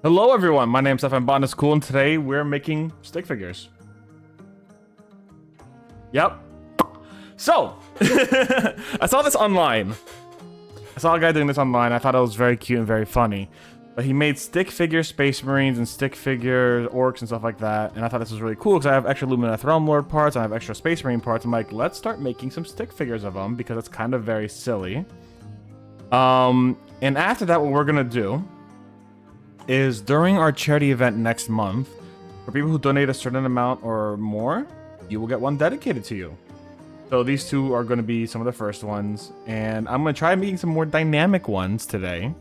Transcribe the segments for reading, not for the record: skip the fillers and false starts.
Hello everyone, my name's Sandleford, Botanist Cool, and today we're making stick figures. Yep. So, I saw this online. I saw a guy doing this online. I thought it was very cute and very funny. But he made stick figure Space Marines and stick figure orcs and stuff like that. And I thought this was really cool because I have extra Lumineth Realm Lord parts, and I have extra Space Marine parts. I'm like, let's start making some stick figures of them because it's kind of very silly. And after that, what we're gonna do is during our charity event next month, for people who donate a certain amount or more, you will get one dedicated to you. So these two are going to be some of the first ones, and I'm going to try making some more dynamic ones today.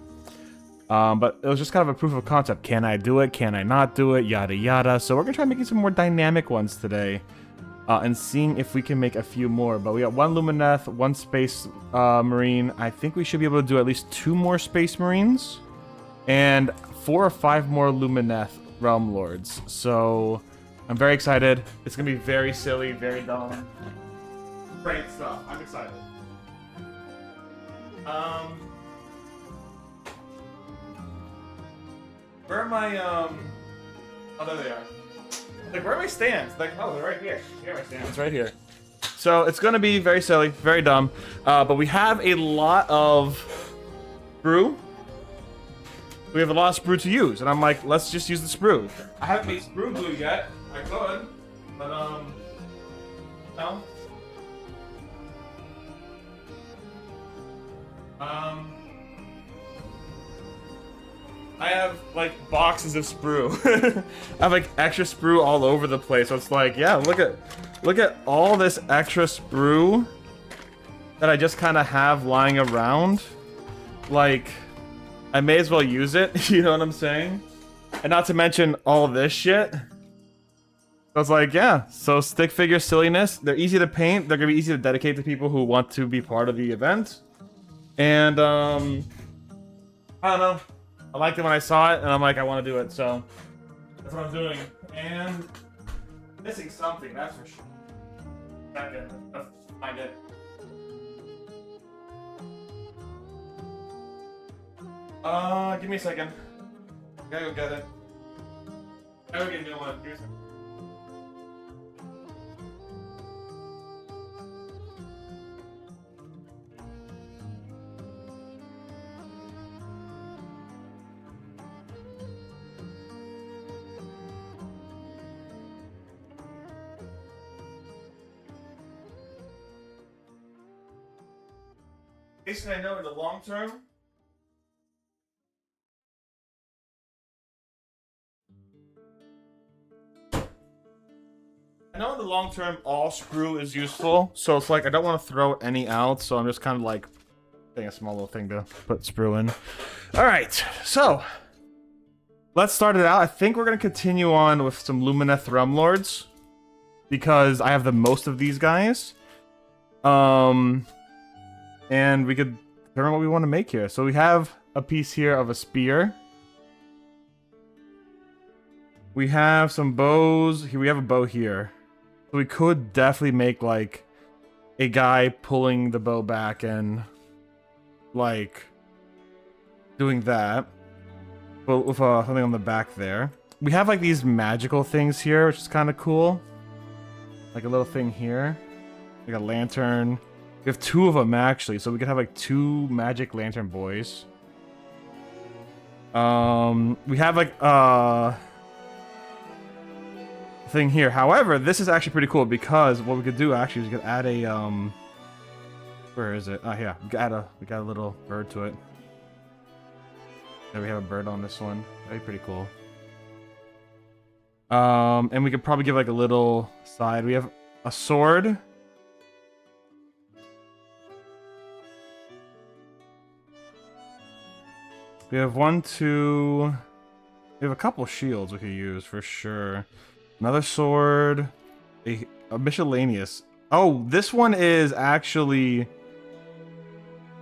But it was just kind of a proof of concept. Can I do it? Can I not do it? Yada yada. So we're going to try making some more dynamic ones today, and seeing if we can make a few more. But we got one Lumineth, one Space Marine. I think we should be able to do at least 2 more Space Marines, and 4 or 5 more Lumineth Realm Lords. So I'm very excited. It's gonna be very silly, very dumb. Great stuff. I'm excited. Where are my oh, there they are. Like, where are my stands? Like, oh, they're right here. Here are my stands. It's right here. So it's gonna be very silly, very dumb. But we have a lot of brew. We have a lot of sprue to use, and I'm like, let's just use the sprue. I haven't made sprue glue yet. I could, but no. I have like boxes of sprue. I have like extra sprue all over the place. So it's like, yeah, look at all this extra sprue that I just kind of have lying around. Like, I may as well use it, you know what I'm saying? And not to mention all this shit. I was like, yeah, so stick figure silliness. They're easy to paint. They're gonna be easy to dedicate to people who want to be part of the event. And, I don't know. I liked it when I saw it, and I'm like, I want to do it, so that's what I'm doing. And missing something, that's for sure. Second, let's find it. Give me a second. I gotta go get it. I gotta get a new one. Give me a second. Basically, I know in the long term, all sprue is useful, so it's like I don't want to throw any out, so I'm just kind of like getting a small little thing to put sprue in. Alright, so let's start it out. I think we're going to continue on with some Lumineth Realm Lords, because I have the most of these guys. And we could determine what we want to make here. So we have a piece here of a spear. We have some bows. Here we have a bow here. So we could definitely make like a guy pulling the bow back and like doing that. But with something on the back there. We have like these magical things here, which is kind of cool. Like a little thing here. Like a lantern. We have 2 of them actually, so we could have like 2 magic lantern boys. We have like thing here. However, this is actually pretty cool because what we could do actually is we could add a where is it? Oh yeah, we got a little bird to it. There we have a bird on this one. That'd be pretty cool. And we could probably give like a little side. We have a sword. We have 1, 2... We have a couple shields we could use for sure. Another sword. A miscellaneous. Oh, this one is actually...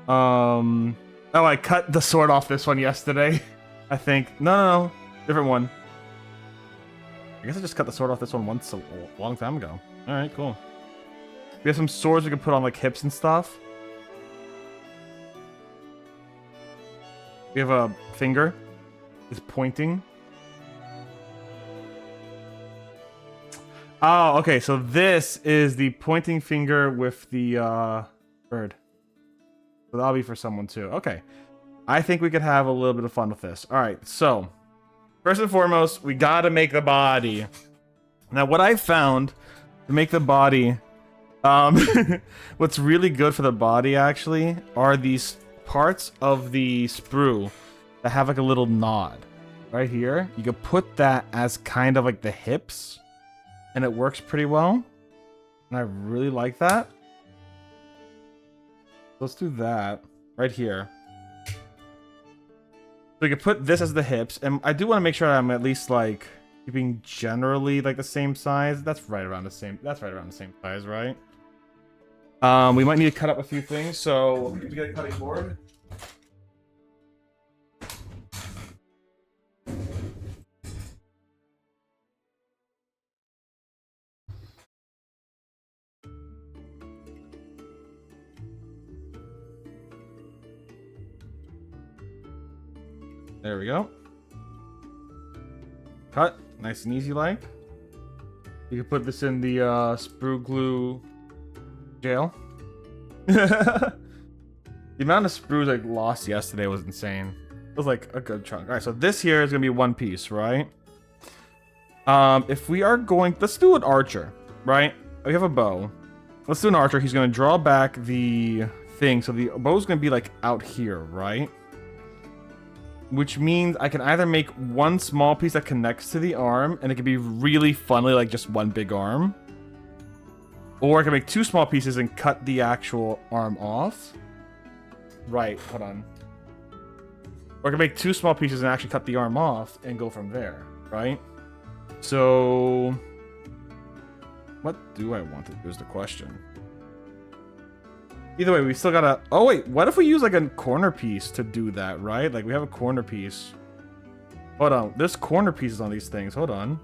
Oh, I cut the sword off this one yesterday. I think. No. Different one. I guess I just cut the sword off this one once a long time ago. Alright, cool. We have some swords we can put on like hips and stuff. We have a finger. It's pointing. Oh, okay. So this is the pointing finger with the bird. So that'll be for someone too. Okay. I think we could have a little bit of fun with this. All right. So first and foremost, we gotta make the body. Now, what I found to make the body, what's really good for the body actually are these parts of the sprue that have like a little nod right here. You could put that as kind of like the hips, and it works pretty well. And I really like that. Let's do that right here. So we could put this as the hips, and I do want to make sure I'm at least like keeping generally like the same size. That's right around the same. That's right around the same size, right? We might need to cut up a few things, so we get a cutting board. There we go. Cut. Nice and easy like. You can put this in the sprue glue jail. The amount of sprues I lost yesterday was insane. It was like a good chunk. Alright, so this here is going to be one piece, right? If we are going... Let's do an archer, right? We have a bow. Let's do an archer. He's going to draw back the thing. So the bow's going to be like out here, right? Which means I can either make one small piece that connects to the arm, and it can be really funny, like just one big arm. Or I can make two small pieces and cut the actual arm off. Right, hold on. Or I can make two small pieces and actually cut the arm off and go from there, right? So... what do I want to do is the question. Either way, we still gotta... oh, wait. What if we use, like, a corner piece to do that, right? Like, we have a corner piece. Hold on. There's corner pieces on these things. Hold on.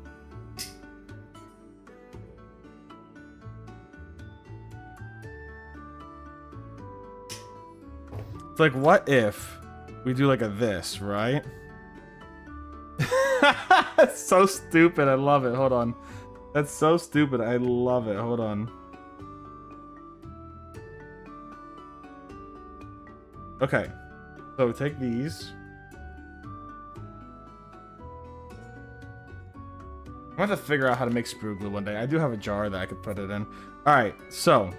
It's like, what if we do, like, a this, right? That's so stupid. I love it. Hold on. That's so stupid. I love it. Hold on. Okay, so we take these. I'm gonna have to figure out how to make sprue glue one day. I do have a jar that I could put it in. Alright, so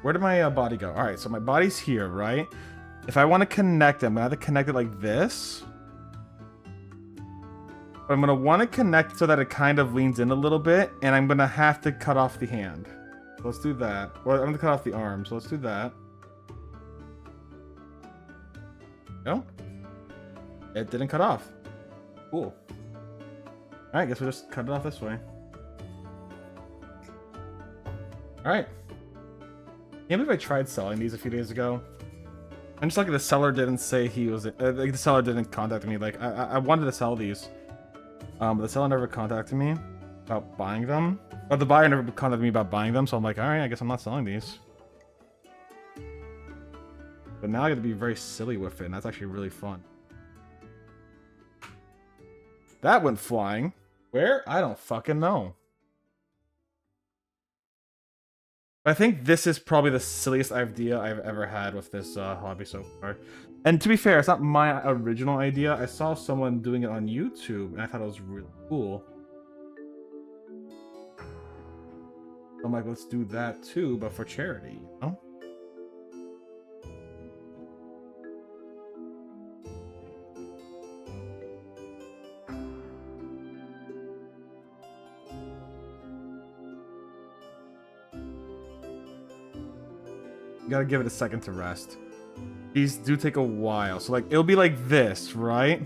where did my body go? Alright, so my body's here, right? If I want to connect it, I'm gonna have to connect it like this. But I'm gonna want to connect so that it kind of leans in a little bit, and I'm gonna have to cut off the hand. So let's do that. Or I'm gonna cut off the arm, so let's do that. No? It didn't cut off. Cool. Alright, guess we'll just cut it off this way. Alright. Can't believe I tried selling these a few days ago. I'm just lucky the seller didn't say he was... like the seller didn't contact me. Like, I wanted to sell these. But the seller never contacted me about buying them. Or the buyer never contacted me about buying them, so I'm like, alright, I guess I'm not selling these. But now I gotta be very silly with it, and that's actually really fun. That went flying. Where? I don't fucking know. I think this is probably the silliest idea I've ever had with this hobby so far. And to be fair, it's not my original idea. I saw someone doing it on YouTube, and I thought it was really cool. I'm like, let's do that too, but for charity, you know? You gotta give it a second to rest. These do take a while. So, like, it'll be like this, right?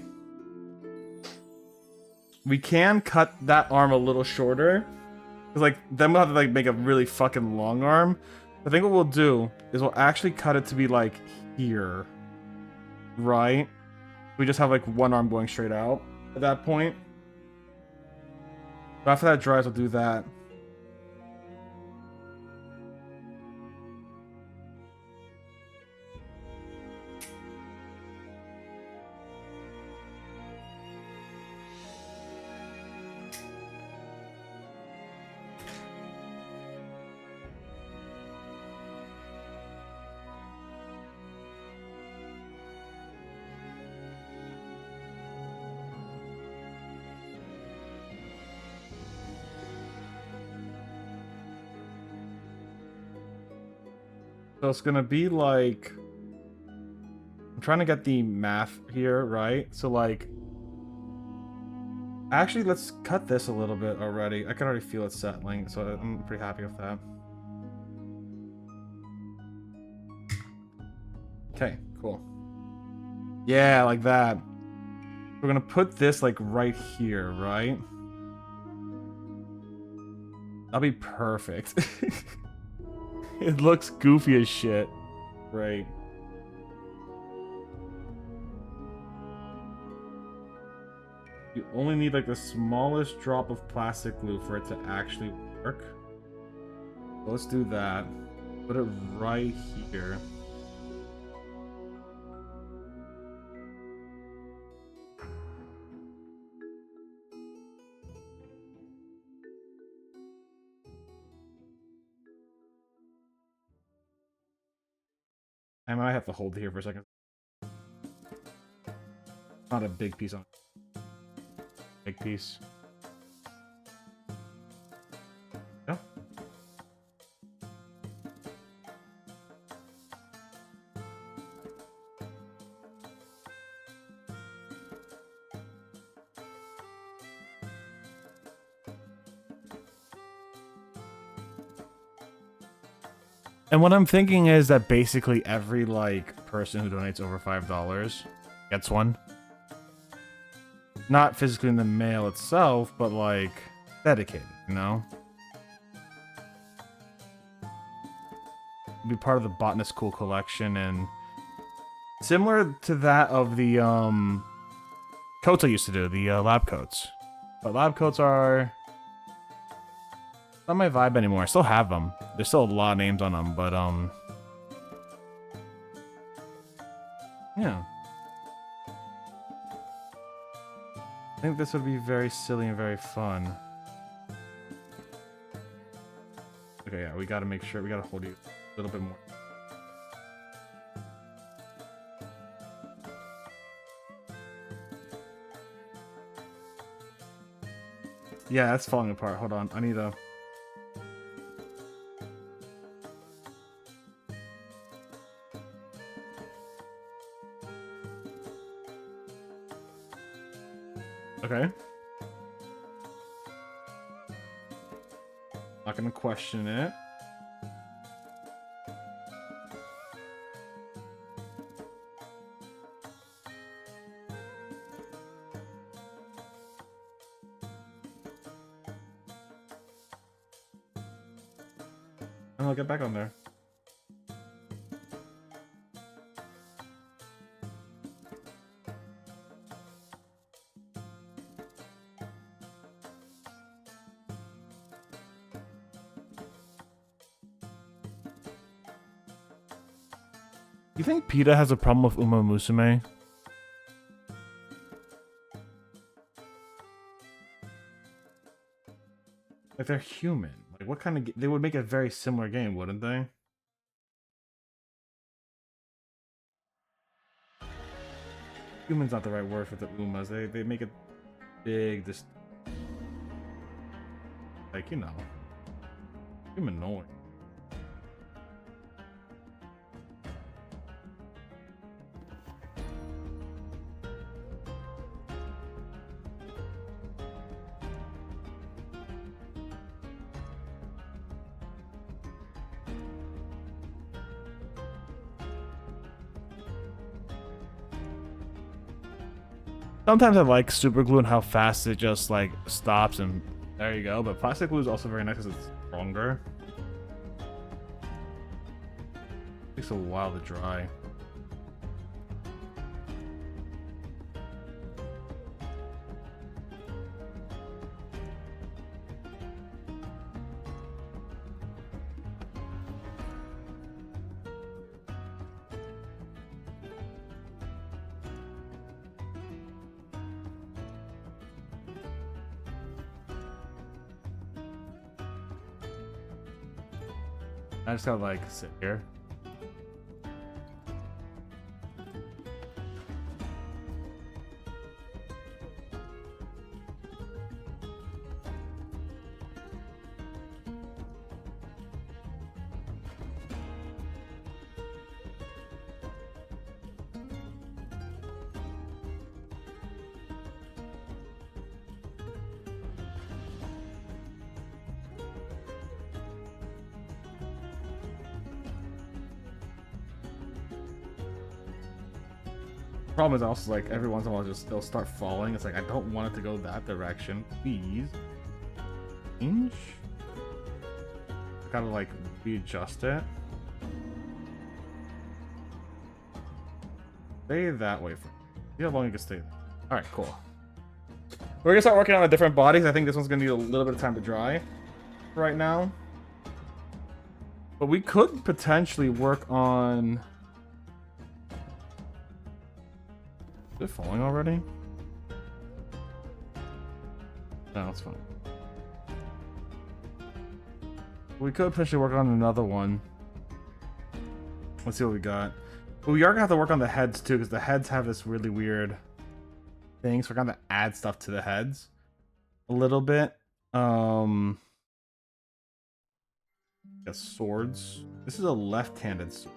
We can cut that arm a little shorter. Because, like, then we'll have to, like, make a really fucking long arm. I think what we'll do is we'll actually cut it to be, like, here. Right? We just have, like, one arm going straight out at that point. But after that dries, we'll do that. So it's gonna be like, I'm trying to get the math here, right? So like, actually, let's cut this a little bit already. I can already feel it settling, so I'm pretty happy with that. Okay, cool. Yeah, like that. We're gonna put this like right here, right? That'll be perfect. It looks goofy as shit. Right. You only need like the smallest drop of plastic glue for it to actually work. So let's do that. Put it right here. I might have to hold it here for a second. Not a big piece on it. Big piece. Yeah. And what I'm thinking is that basically every like person who donates over $5 gets one. Not physically in the mail itself, but like dedicated, you know? Be part of the Botanist Cool collection, and similar to that of the coats I used to do, the lab coats. But lab coats are not my vibe anymore. I still have them. There's still a lot of names on them, but yeah. I think this would be very silly and very fun. Okay, yeah, we gotta make sure, we gotta hold you a little bit more. Yeah, that's falling apart. Hold on, I need a... Okay. Not gonna question it. And I'll get back on there. You think PETA has a problem with Uma Musume? Like, they're human. Like, what kind of... They would make a very similar game, wouldn't they? Human's not the right word for the Umas. They make it big, just... Like, you know. Humanoid. Sometimes I like super glue and how fast it just like stops and there you go. But plastic glue is also very nice because it's stronger. It takes a while to dry. I just gotta like sit here. Problem is also like every once in a while they'll start falling. It's like I don't want it to go that direction. Please. Change. Gotta like readjust it. Stay that way for see how long you can stay there. Alright, cool. We're gonna start working on the different bodies. I think this one's gonna need a little bit of time to dry right now. But we could potentially work on... Is it falling already? No, it's fine. We could potentially work on another one. Let's see what we got. But we are gonna have to work on the heads too, because the heads have this really weird thing. So we're gonna add stuff to the heads a little bit. Yeah, swords. This is a left-handed sword.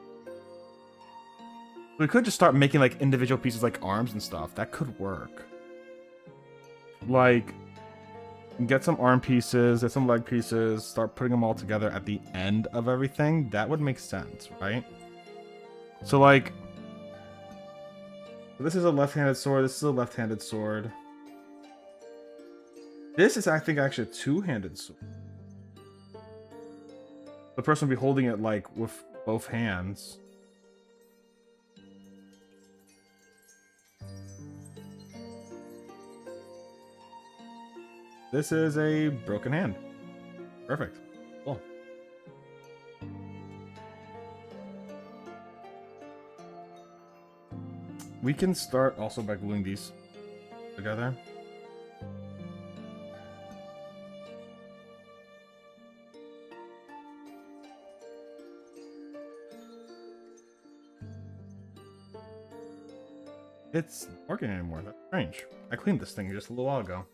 We could just start making like individual pieces like arms and stuff. That could work. Like, get some arm pieces, get some leg pieces, start putting them all together at the end of everything. That would make sense, right? So like, this is a left-handed sword, this is a left-handed sword. This is, I think, actually a two-handed sword. The person will be holding it like with both hands. This is a broken hand. Perfect. Cool. We can start also by gluing these together. It's not working anymore. That's strange. I cleaned this thing just a little while ago.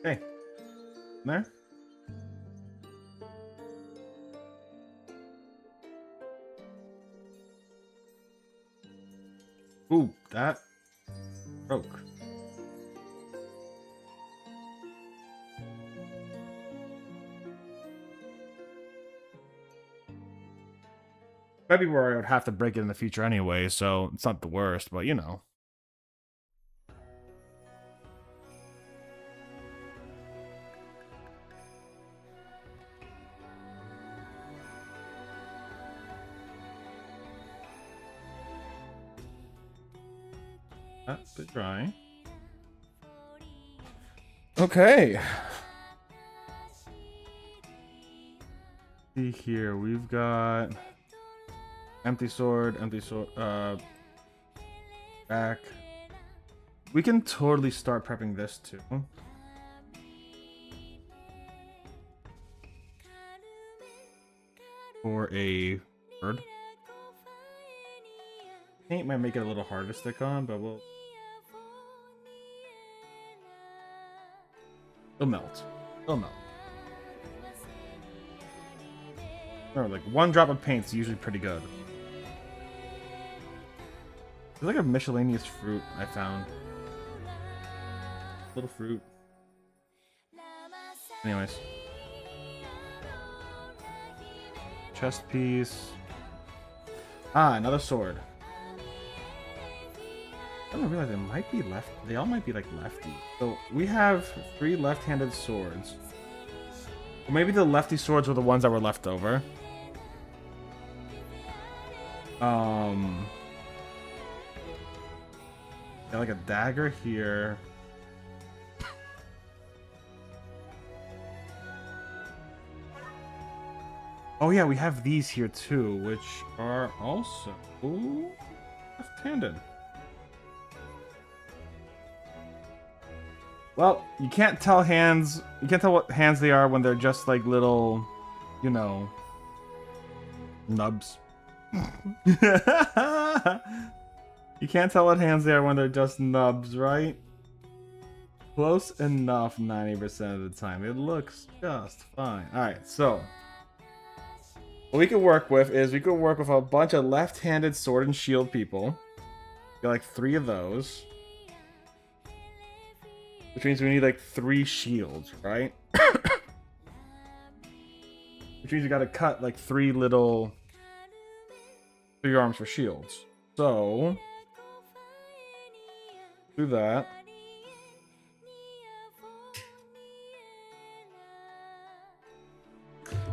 Okay. There. Ooh, that broke. That'd be where I would have to break it in the future anyway, so it's not the worst, but you know. That's a bit dry. Okay. See here, we've got empty sword, back. We can totally start prepping this too. For a bird. Paint might make it a little hard to stick on, but we'll... It'll melt. It'll melt. Remember, like, one drop of paint's usually pretty good. There's like a miscellaneous fruit I found. Little fruit. Anyways. Chest piece. Ah, another sword. I don't realize it might be left. They all might be like lefty. So we have 3 left-handed swords. Or maybe the lefty swords were the ones that were left over. Got like a dagger here. Oh yeah, we have these here too, which are also left-handed. Well, you can't tell hands. You can't tell what hands they are when they're just like little, you know, nubs. You can't tell what hands they are when they're just nubs, right? Close enough 90% of the time. It looks just fine. Alright, so what we could work with is we could work with a bunch of left-handed sword and shield people. Get like 3 of those. Which means we need like 3 shields, right? Which means we gotta cut like 3 arms for shields. So do that.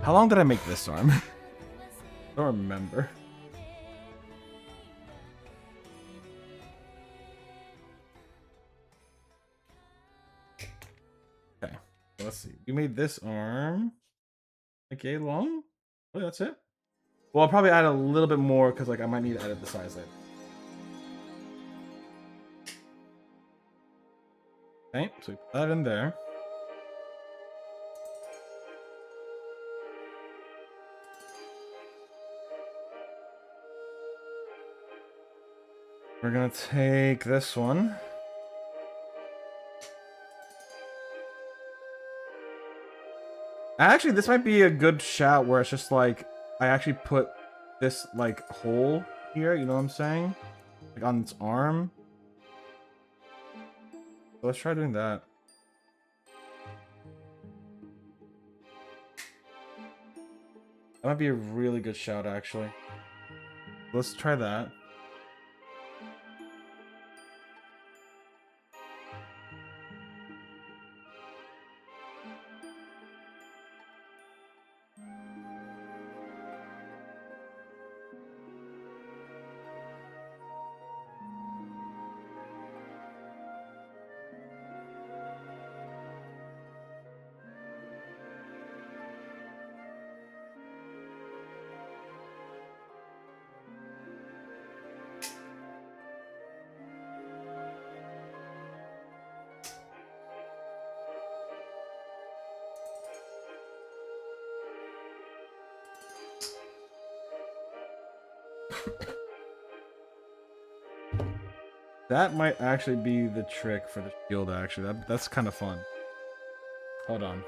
How long did I make this arm? I don't remember. Okay, let's see. We made this arm like a long. Oh, that's it. Well, I'll probably add a little bit more because like I might need to edit the size later. Okay, so we put that in there. We're gonna take this one. Actually, this might be a good shot where it's just like I actually put this like hole here, you know what I'm saying? Like on its arm. So let's try doing that. That might be a really good shout, actually. Let's try that. That might actually be the trick for the shield, actually. That's kind of fun. Hold on.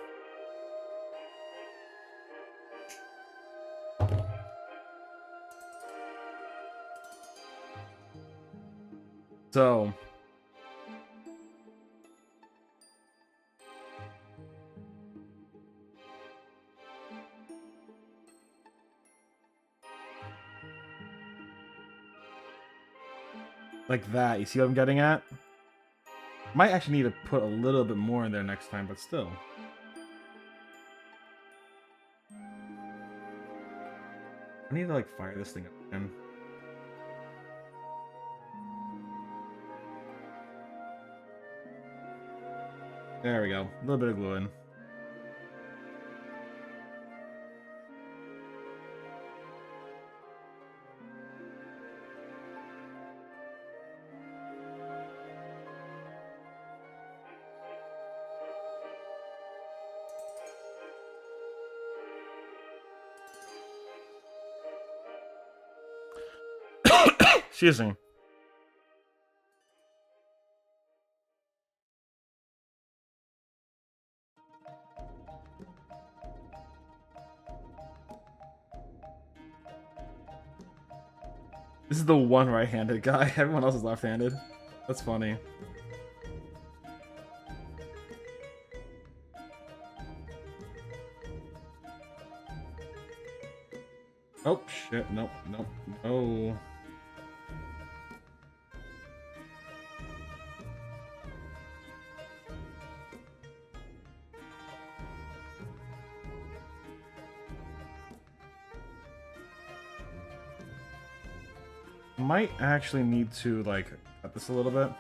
So like that. You see what I'm getting at? Might actually need to put a little bit more in there next time, but still. I need to like fire this thing up again. There we go. A little bit of glue in. Excuse me. This is the one right-handed guy. Everyone else is left-handed. That's funny. Oh, shit. Nope, nope, no. Might actually need to, like, cut this a little bit.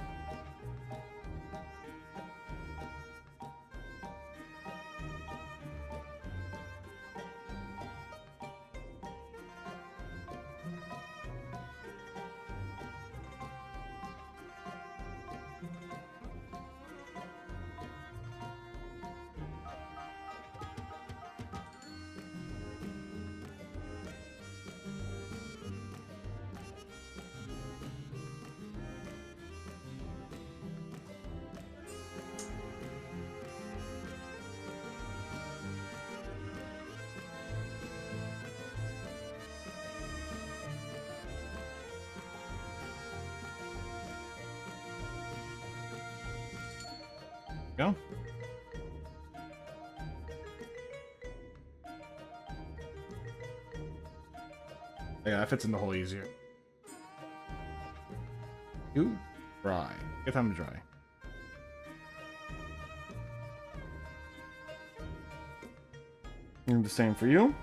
Go. Yeah, that fits in the hole easier. You dry. Get time to dry. And the same for you.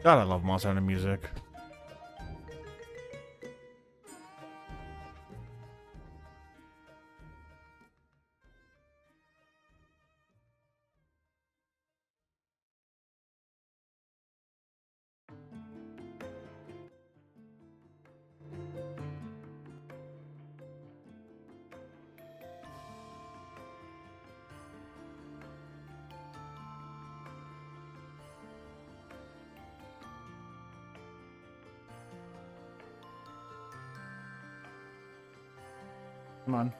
God, I love Monster Hunter music. Come on.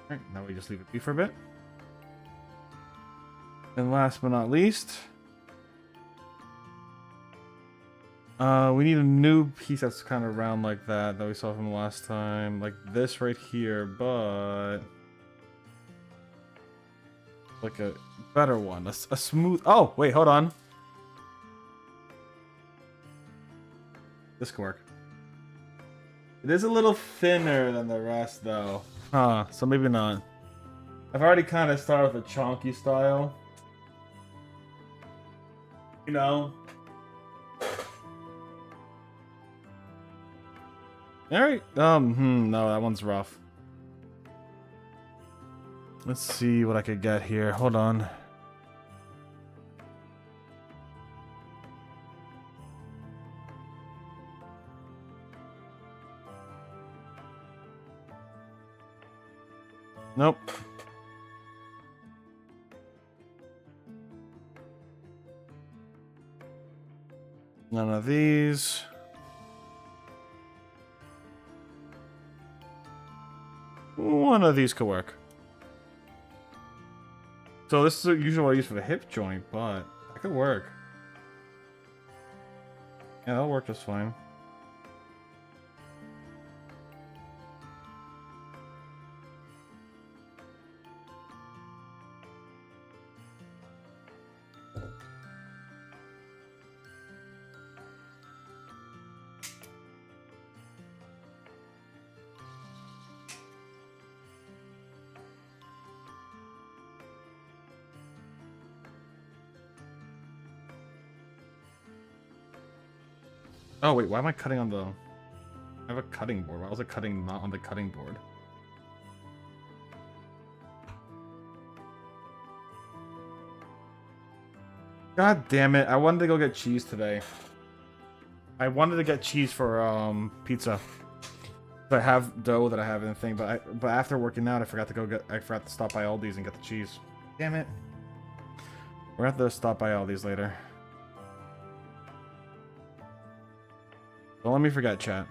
Alright, now we just leave it be for a bit. And last but not least, we need a new piece that's kind of round like that we saw from last time. Like this right here, but like a better one. A smooth... Oh, wait, hold on. This can work. It is a little thinner than the rest, though. Huh, so maybe not. I've already kind of started with a chonky style. You know? Alright, no, that one's rough. Let's see what I could get here. Hold on. Nope. None of these. One of these could work. So this is usually what I use for the hip joint, but that could work. Yeah, that'll work just fine. Oh wait, why am I cutting on the... I have a cutting board. Why was I cutting not on the cutting board? God damn it, I wanted to go get cheese today. I wanted to get cheese for pizza. So I have dough that I have in the thing, but after working out I forgot to stop by Aldi's and get the cheese. Damn it. We're gonna have to stop by Aldi's later. Don't let me forget, chat.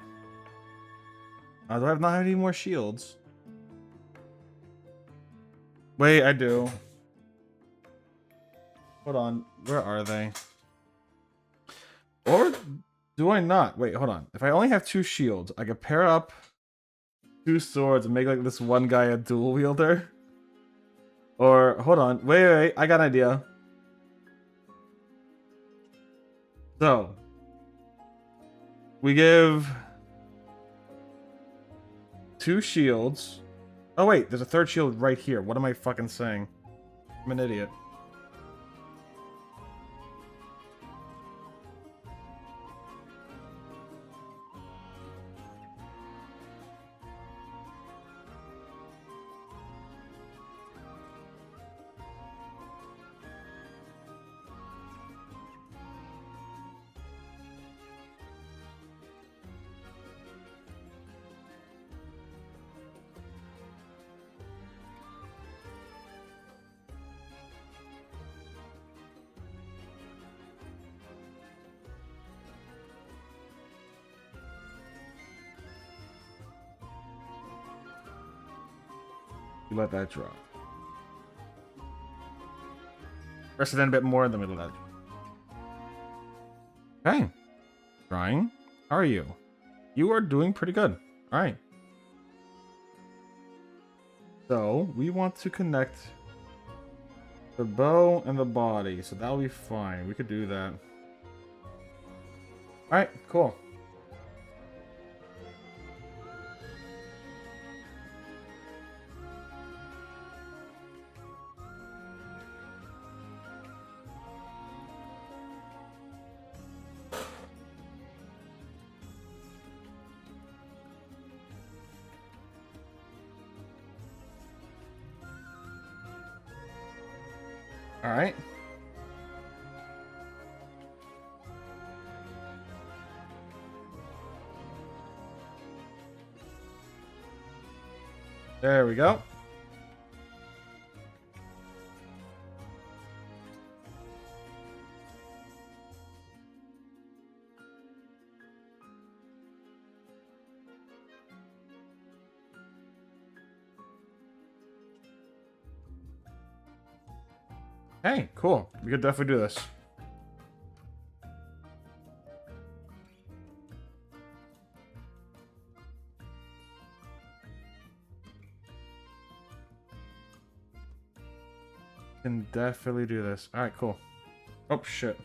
Do I not have any more shields? Wait, I do. Hold on. Where are they? Or do I not? Wait, hold on. If I only have 2 shields, I could pair up 2 swords and make like this one guy a dual wielder. Or, hold on. Wait. I got an idea. So, we give 2 shields Oh wait, there's a third shield right here. What am I fucking saying? I'm an idiot. You let that drop. Press it in a bit more, then we let that drop. Okay. Trying. How are you? You are doing pretty good. Alright. So, we want to connect the bow and the body. So that'll be fine. We could do that. Alright, cool. All right. There we go. Hey, cool. We could definitely do this. Can definitely do this. All right, cool. Oh shit.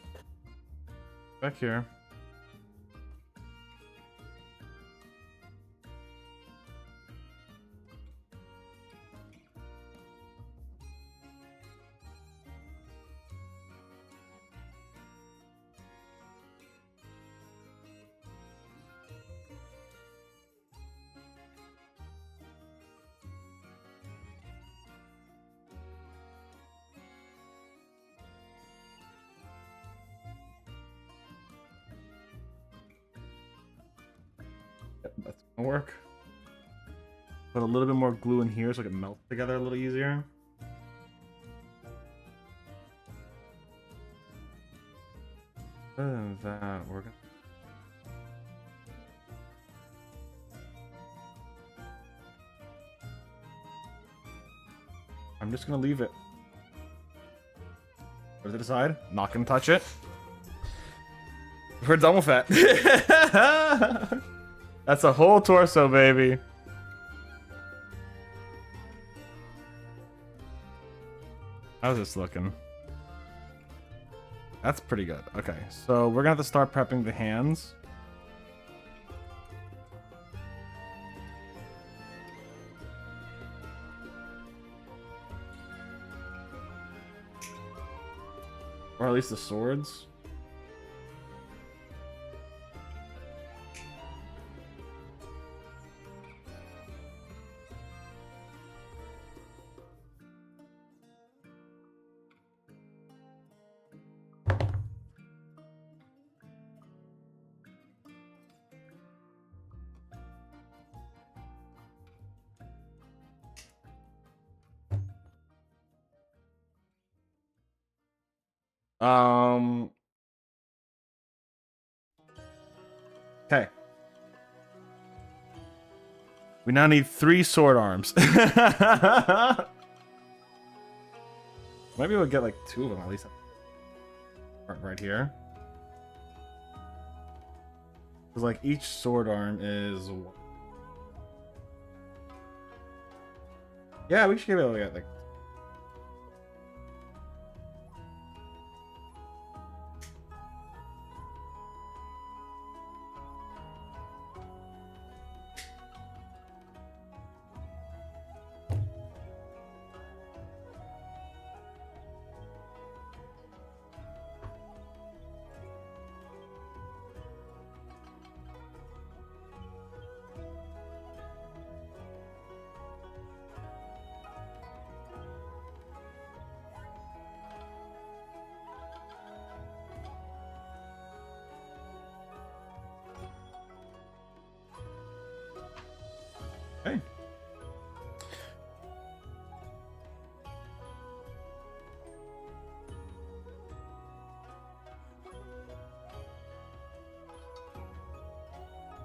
Back here. Yep, that's gonna work. Put a little bit more glue in here so it can melt together a little easier. Other than that, we're gonna... I'm just gonna leave it. Put it aside. Not gonna touch it. We're done with that. That's a whole torso, baby. How's this looking? That's pretty good. Okay, so we're gonna have to start prepping the hands. Or at least the swords. Okay. We now need 3 sword arms. Maybe we'll get like 2 of them at least. Right here. Because like each sword arm is... Yeah, we should be able to get like...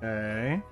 Okay.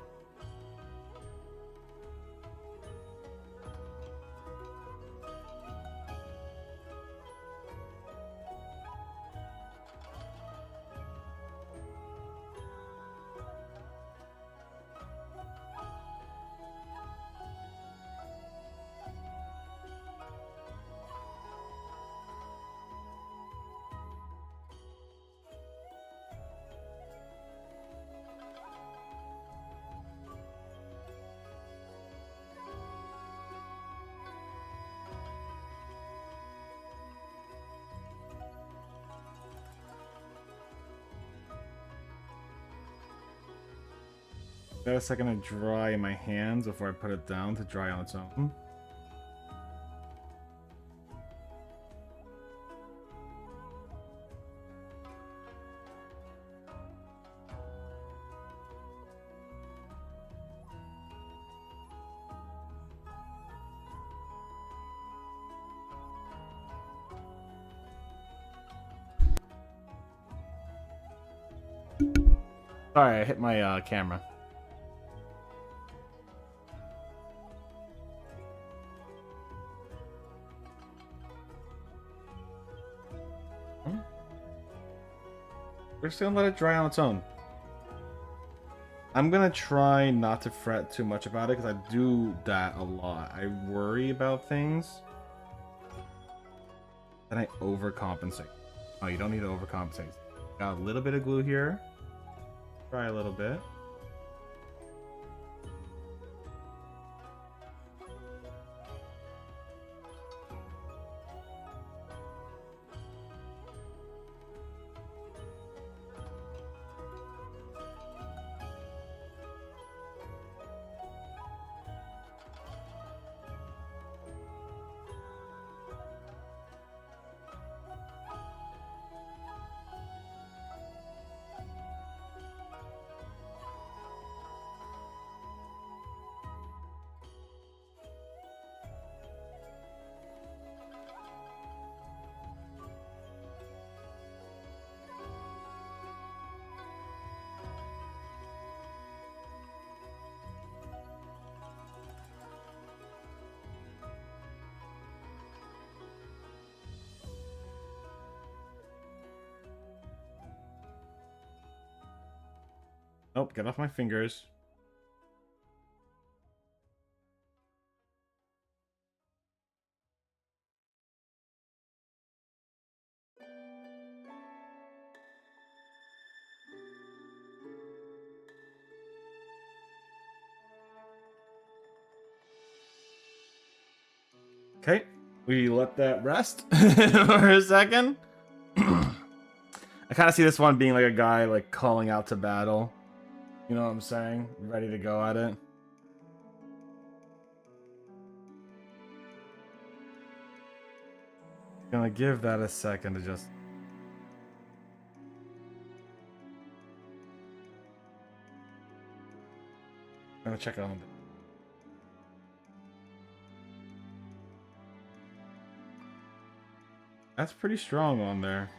Got a second to dry in my hands before I put it down to dry on its own. Sorry, I hit my camera. We're just gonna let it dry on its own. I'm gonna try not to fret too much about it because I do that a lot. I worry about things, then I overcompensate. Oh, you don't need to overcompensate. Got a little bit of glue here. Try a little bit. Nope, get off my fingers. Okay, we let that rest for a second. I kind of see this one being like a guy like calling out to battle. You know what I'm saying? Ready to go at it. Gonna give that a second to just... I'm gonna check on. That's pretty strong on there.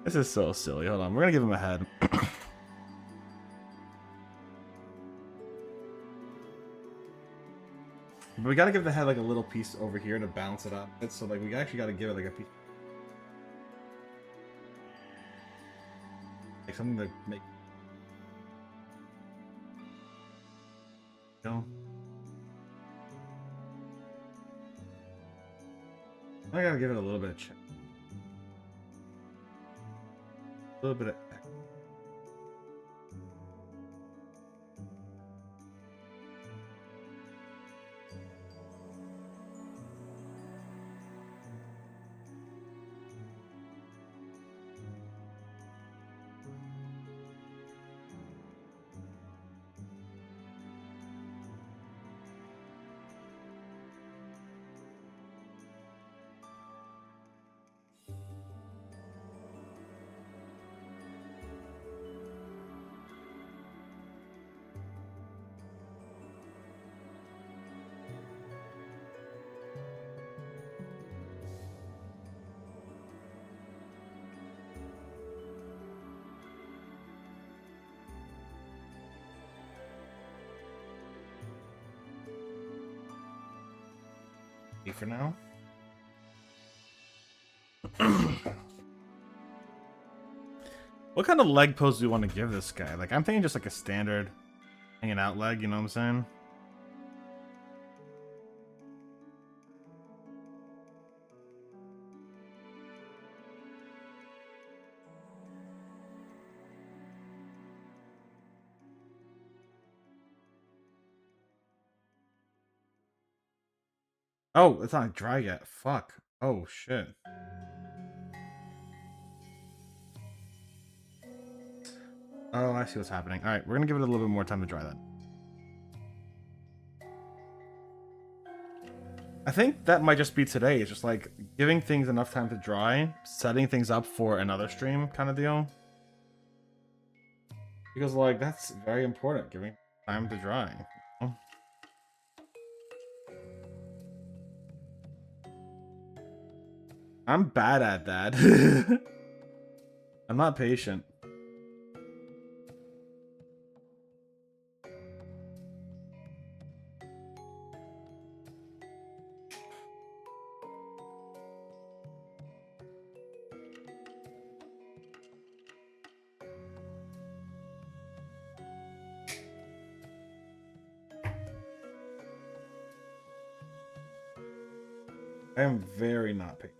This is so silly. Hold on, we're gonna give him a head. But we gotta give the head like a little piece over here to balance it out. So like we actually gotta give it like a piece, like something to make. No. I gotta give it a little bit of check. A little bit of... Me for now. What kind of leg pose do you want to give this guy? Like, I'm thinking just like a standard hanging out leg, you know what I'm saying? Oh, it's not dry yet. Fuck. Oh, shit. Oh, I see what's happening. Alright, we're gonna give it a little bit more time to dry then. I think that might just be today. It's just like giving things enough time to dry, setting things up for another stream kind of deal. Because, like, that's very important, giving time to dry. You know? I'm bad at that. I'm not patient. I am very not patient.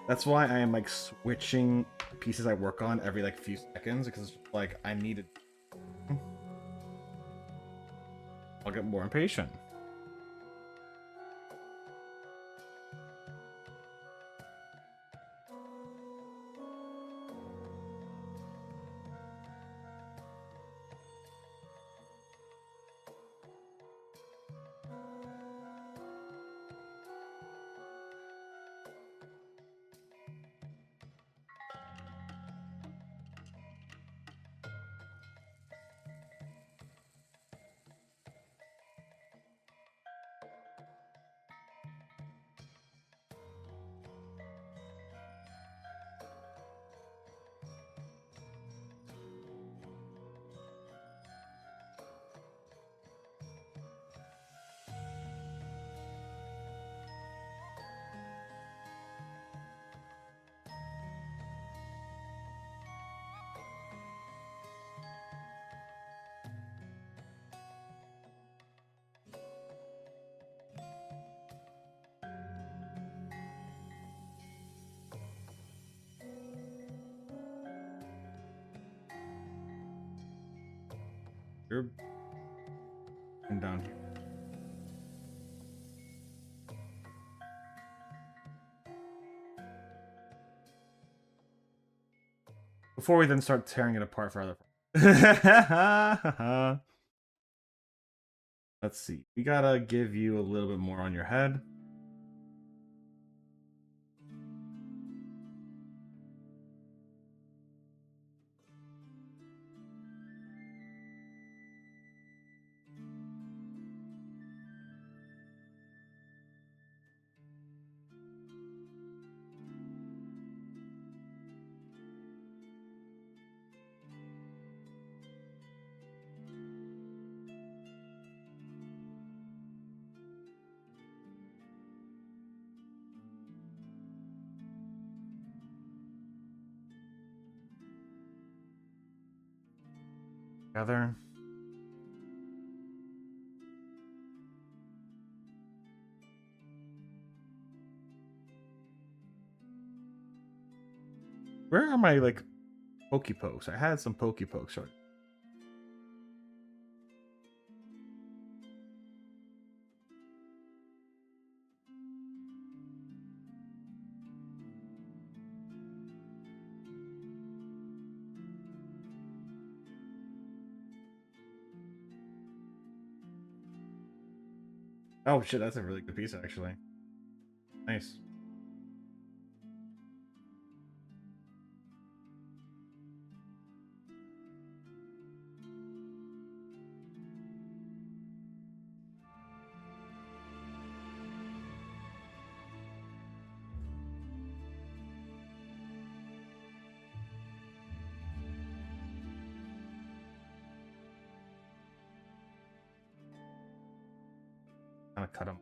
That's why I am like switching pieces I work on every like few seconds because it's like I need it. I'll get more impatient. You're down here. Before we then start tearing it apart for other. Let's see. We gotta give you a little bit more on your head. Together. Where are my like pokey pokes? I had some pokey pokes. Right? Oh shit, that's a really good piece actually. Nice. to cut them.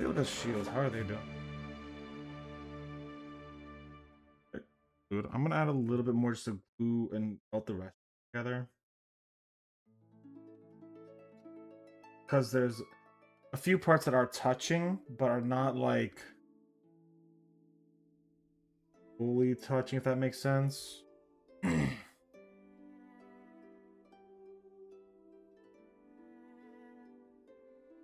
Look at the shields. How are they doing? Good. I'm gonna add a little bit more just to glue and melt the rest together. Because there's a few parts that are touching, but are not like fully touching, if that makes sense. A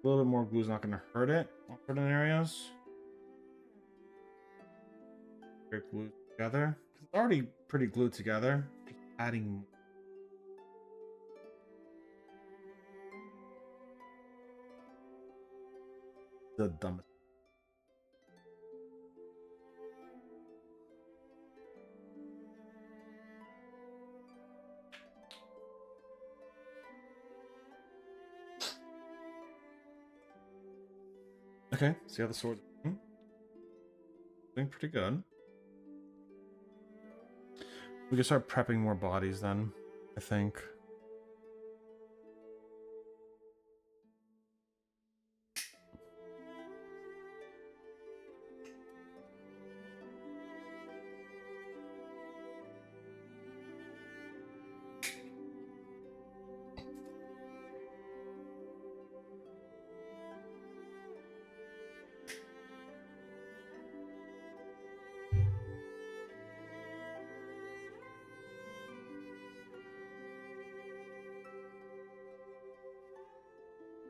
little bit more glue is not gonna hurt it on certain areas. Get glued together. It's already pretty glued together. Just adding. The dumbest. Okay, see how the sword's doing pretty good. We can start prepping more bodies then, I think.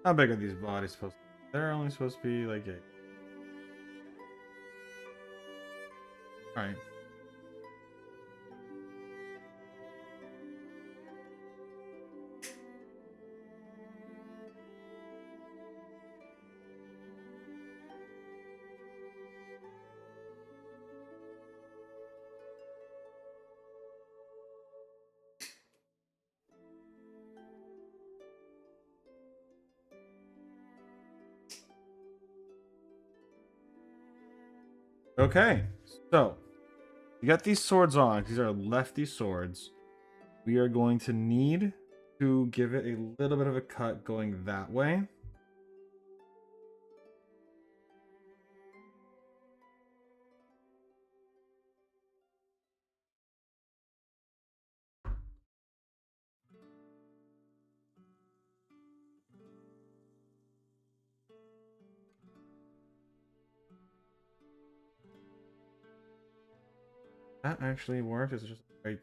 How big are these bodies supposed to be? They're only supposed to be like 8. Alright. Okay, so you got these swords on. These are lefty swords. We are going to need to give it a little bit of a cut going that way. That actually worked. It's just right.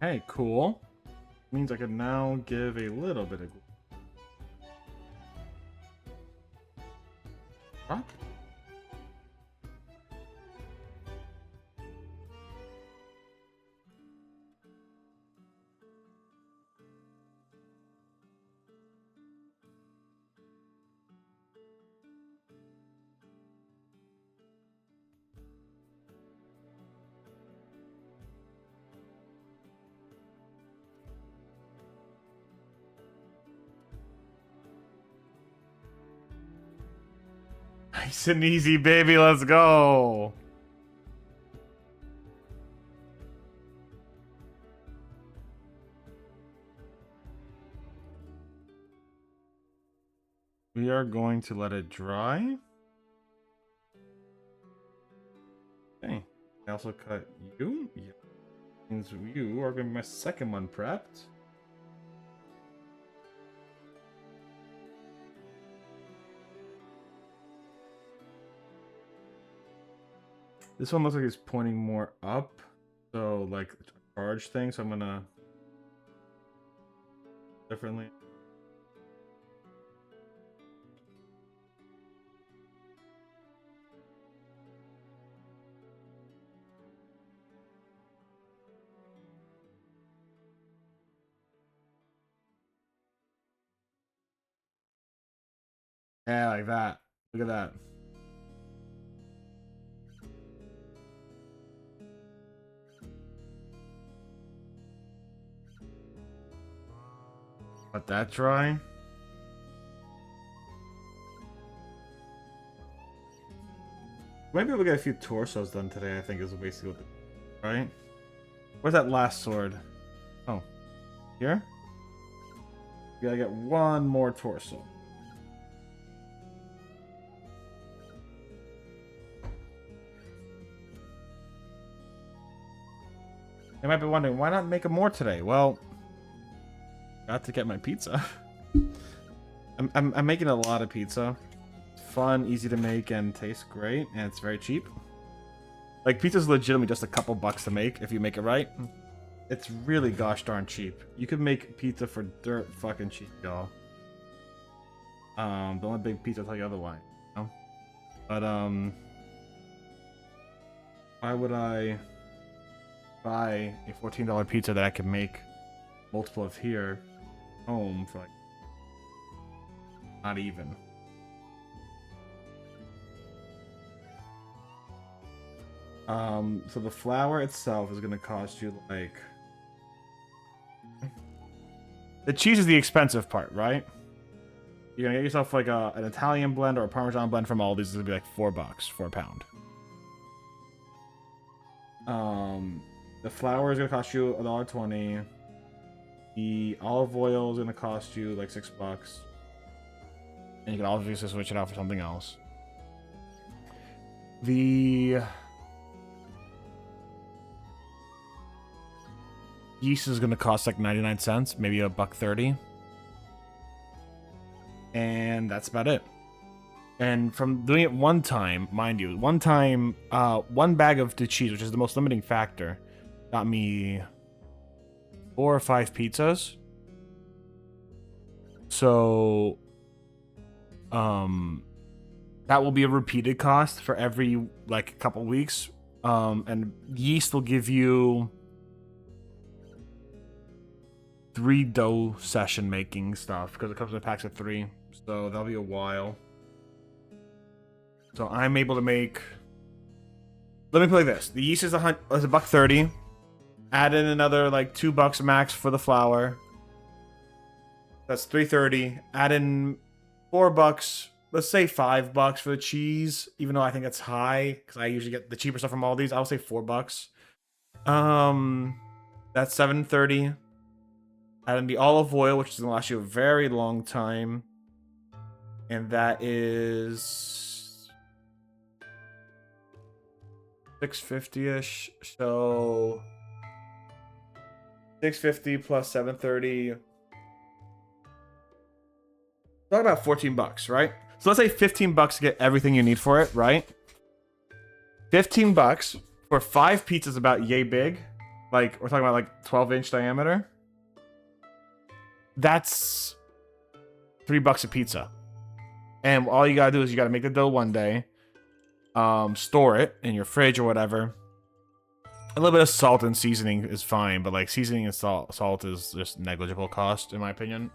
Hey, cool. Means I can now give a little bit of glue. Rock. Nice and easy, baby. Let's go. We are going to let it dry. Okay. I also cut you. Yeah. Means you are going to be my second one prepped. This one looks like it's pointing more up. So, like, a charge thing. So I'm going to... differently. Yeah, like that. Look at that. Let that dry. Maybe we'll get a few torsos done today, I think is basically what the... Right? Where's that last sword? Oh. Here? We gotta get one more torso. You might be wondering, why not make them more today? Well, got to get my pizza. I'm making a lot of pizza. It's fun, easy to make, and tastes great, and it's very cheap. Like, pizza's legitimately just a couple bucks to make if you make it right. It's really gosh darn cheap. You could make pizza for dirt fucking cheap, y'all. Don't let Big Pizza tell you otherwise. You know? But, why would I buy a $14 pizza that I can make multiple of here home for like not even? So the flour itself is gonna cost you like... The cheese is the expensive part, right? You're gonna get yourself like an Italian blend or a Parmesan blend from Aldi's. It's gonna be like $4 for a pound. The flour is gonna cost you $1.20. The olive oil is gonna cost you like $6. And you can obviously switch it out for something else. The yeast is gonna cost like 99 cents, maybe $1.30. And that's about it. And from doing it one time, mind you, one time, one bag of the cheese, which is the most limiting factor, got me 4 or 5 pizzas. So, that will be a repeated cost for every, like, couple weeks. And yeast will give you 3 dough session making stuff, because it comes in packs of 3. So that'll be a while. So I'm able to make... Let me play this. The yeast is $1.30. Add in another like $2 max for the flour. That's $3.30. Add in $4. Let's say $5 for the cheese, even though I think that's high because I usually get the cheaper stuff from Aldi's. I'll say $4. That's $7.30. Add in the olive oil, which is gonna last you a very long time, and that is $6.50-ish. So $6.50 plus $7.30. Talk about $14, right? So let's say $15 to get everything you need for it, right? $15 for 5 pizzas about yay big. Like, we're talking about like 12-inch diameter. That's $3 a pizza. And all you gotta do is you gotta make the dough one day, store it in your fridge or whatever. A little bit of salt and seasoning is fine, but like seasoning and salt is just negligible cost in my opinion.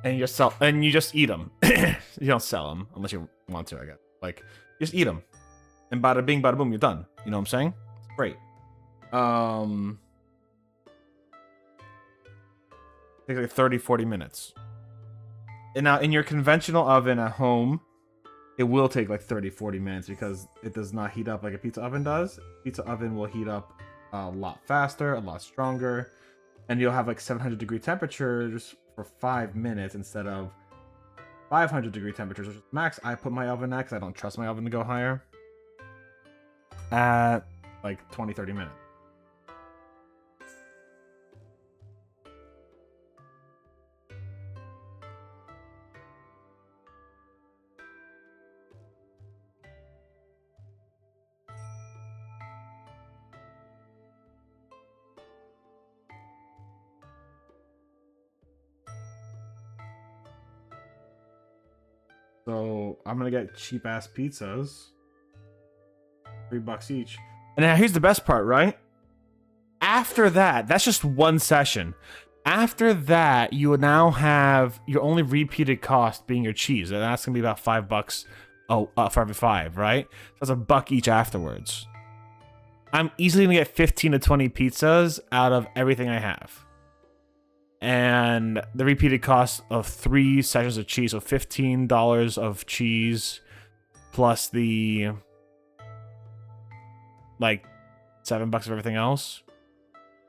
And you just eat them. You don't sell them unless you want to, I guess. Like, just eat them, and bada bing, bada boom, you're done. You know what I'm saying? It's great. Takes like 30-40 minutes. And now in your conventional oven at home, it will take like 30-40 minutes because it does not heat up like a pizza oven does. Pizza oven will heat up a lot faster, a lot stronger, and you'll have like 700-degree temperatures for 5 minutes instead of 500-degree temperatures, which is max. I put my oven at because I don't trust my oven to go higher, at like 20-30 minutes. So I'm gonna get cheap ass pizzas, $3 each. And now here's the best part, right? After that, that's just one session. After that, you will now have your only repeated cost being your cheese, and that's gonna be about $5 for every 5, right? So that's $1 each afterwards. I'm easily gonna get 15 to 20 pizzas out of everything I have. And the repeated cost of 3 sessions of cheese, so $15 of cheese plus the like $7 of everything else,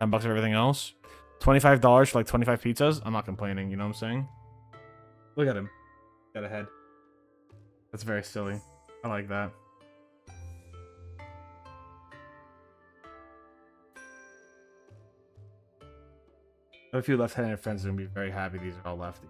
$10 of everything else, $25 for like 25 pizzas. I'm not complaining, you know what I'm saying? Look at him. Got a head. That's very silly. I like that. I have a few left-handed friends are gonna be very happy these are all lefty.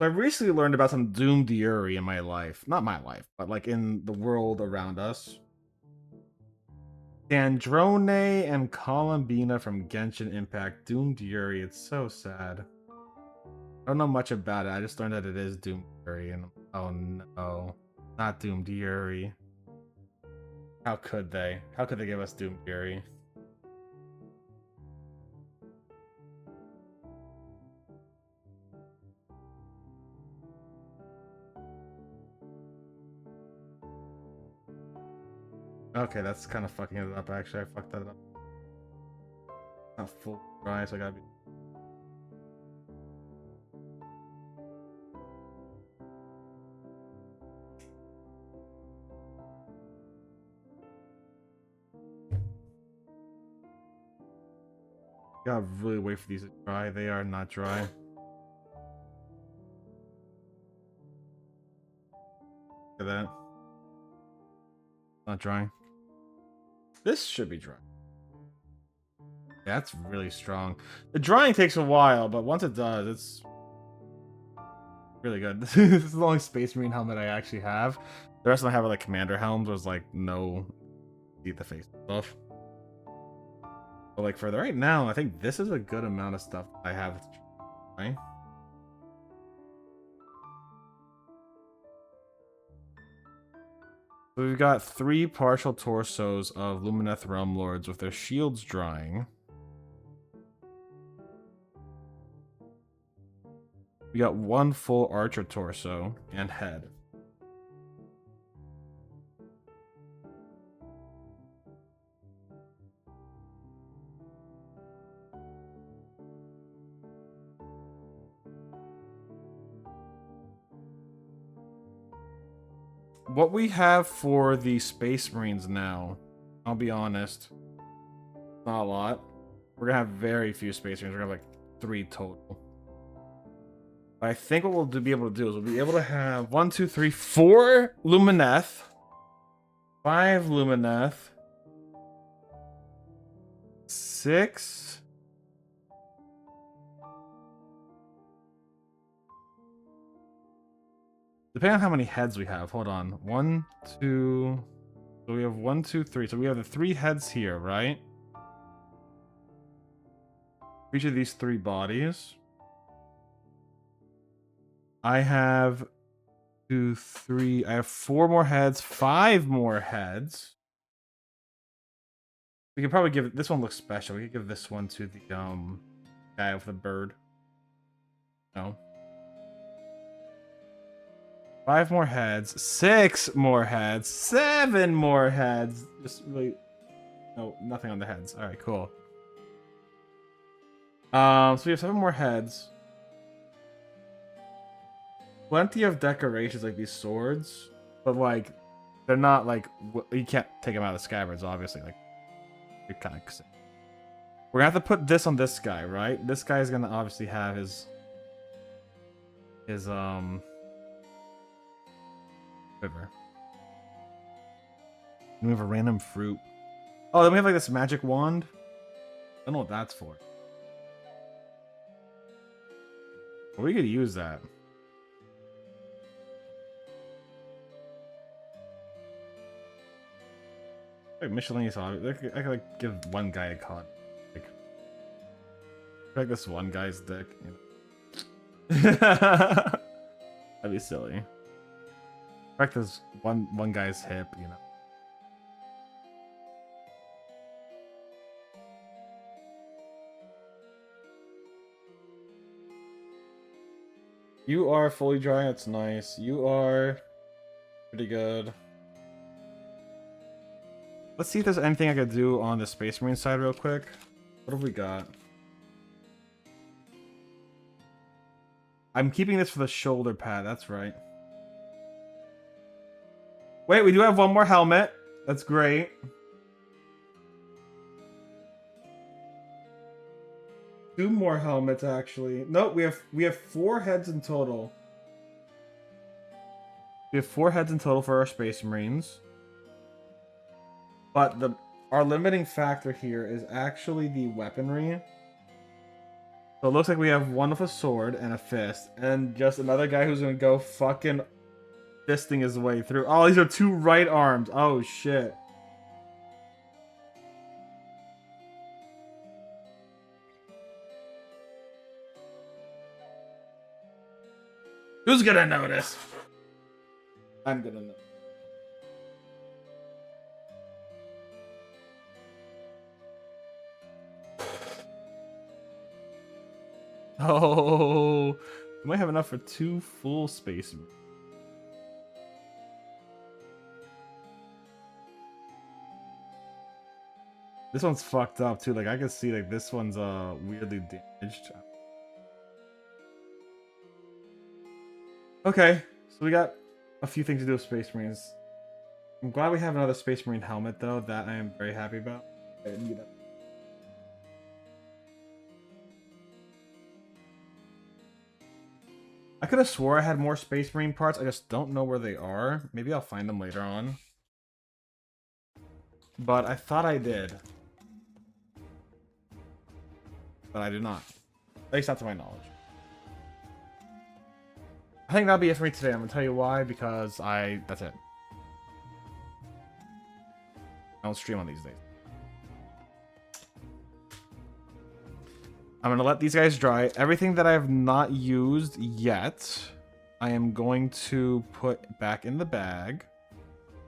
I recently learned about some Doom Diary in my life. Not my life, but like in the world around us. Androne and Columbina from Genshin Impact. Doom Diary, it's so sad. I don't know much about it. I just learned that it is Doom Diary, and oh no. Not Doom Diary. How could they? How could they give us Doom Diary? Okay, that's kind of fucking it up, actually. I fucked that up. Not full dry, so I gotta be... Gotta really wait for these to dry. They are not dry. Look at that. Not drying. This should be dry. Yeah, that's really strong. The drying takes a while, but once it does, it's really good. This is the only Space Marine helmet I actually have. The rest of them have like commander helms. There's like no see the face stuff. But like for the right now, I think this is a good amount of stuff I have. Right? So we've got 3 partial torsos of Lumineth Realm Lords with their shields drying. We got 1 full Archer torso and head. What we have for the Space Marines now, I'll be honest, not a lot. We're gonna have very few Space Marines. We're gonna have like 3 total. But I think what we'll be able to do is we'll be able to have 1, 2, 3, 4 Lumineth, 5 Lumineth, 6. Depending on how many heads we have. Hold on. 1, 2. So we have 1, 2, 3. So we have the 3 heads here, right? For each of these 3 bodies. I have 2, 3. I have 4 more heads. 5 more heads. We can probably give it. This one looks special. We could give this one to the guy with the bird. No. 5 more heads. 6 more heads. 7 more heads. Just really. No, nothing on the heads. All right, cool. So we have 7 more heads. Plenty of decorations like these swords, but like they're not like you can't take them out of the scabbards. Obviously, like you're kind of. We're gonna have to put this on this guy, right? This guy is gonna obviously have his quiver. And we have a random fruit. Oh, then we have like this magic wand. I don't know what that's for. But we could use that. Like miscellaneous object. I could like give one guy a card. Like this one guy's dick. You know? That'd be silly. Crack this one guy's hip, you know. You are fully dry, that's nice. You are pretty good. Let's see if there's anything I could do on the Space Marine side real quick. What have we got? I'm keeping this for the shoulder pad, that's right. Wait, we do have one more helmet. That's great. Two more helmets, actually. Nope, we have 4 heads in total. We have 4 heads in total for our Space Marines. But our limiting factor here is actually the weaponry. So it looks like we have one with a sword and a fist, and just another guy who's gonna go fucking fisting his way through. Oh, these are 2 right arms. Oh shit. Who's gonna notice? I'm gonna know. Oh, we might have enough for 2 full Space. This one's fucked up too. Like I can see, like this one's weirdly damaged. Okay, so we got a few things to do with Space Marines. I'm glad we have another Space Marine helmet though. That I am very happy about. I need that. I could have swore I had more Space Marine parts. I just don't know where they are. Maybe I'll find them later on. But I thought I did. But I did not. At least not to my knowledge. I think that'll be it for me today. I'm gonna tell you why, because that's it. I don't stream on these days. I'm gonna let these guys dry. Everything that I have not used yet, I am going to put back in the bag.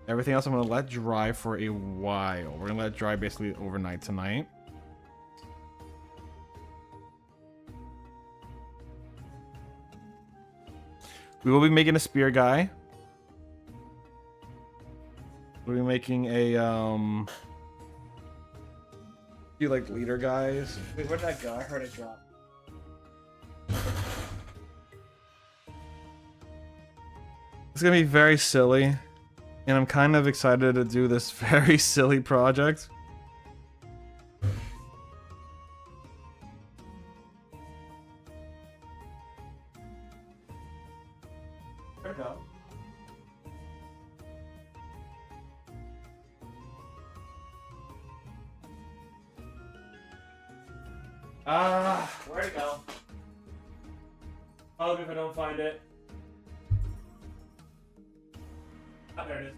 Everything else I'm gonna let dry for a while. We're gonna let it dry basically overnight tonight. We will be making a spear guy. We'll be making a few like leader guys. Wait, where'd that go? I heard it drop. It's gonna be very silly, and I'm kind of excited to do this very silly project. Where'd it go? Where'd it go? Oh, if I don't find it. Oh, there it is.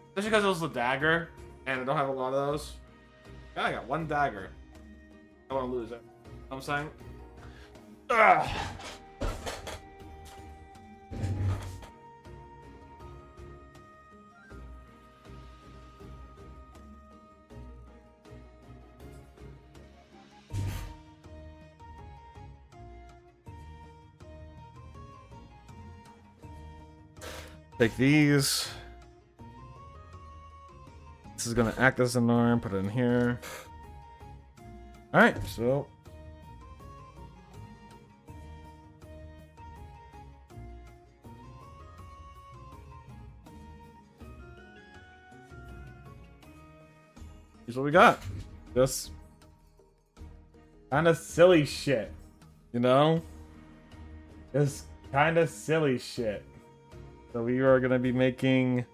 Especially because it was the dagger, and I don't have a lot of those. Yeah, I got 1 dagger. I want to lose it. You know what I'm saying? Ugh. Take these. This is gonna act as a norm. Put it in here. All right, so. Here's what we got. Just kind of silly shit, you know? Just kind of silly shit. So we are gonna be making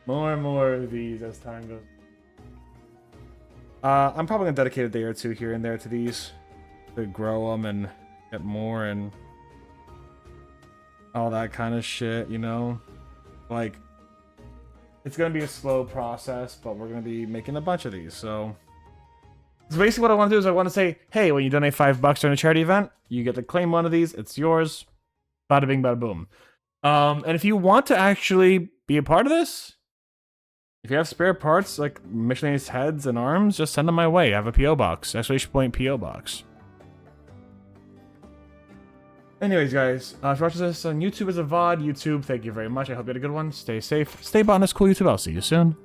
more and more of these as time goes. I'm probably gonna dedicate a day or two here and there to these to grow them and get more and all that kind of shit, you know? Like, it's gonna be a slow process, but we're gonna be making a bunch of these. So basically what I want to do is I want to say, hey, when you donate $5 during a charity event, you get to claim one of these. It's yours. Bada bing, bada boom. And if you want to actually be a part of this, if you have spare parts like miscellaneous heads and arms, just send them my way. I have a PO box, exclamation point PO box. Anyways, guys, if you're watching this on YouTube as a VOD, YouTube, thank you very much. I hope you had a good one. Stay safe. Stay Botanist Cool, YouTube. I'll see you soon.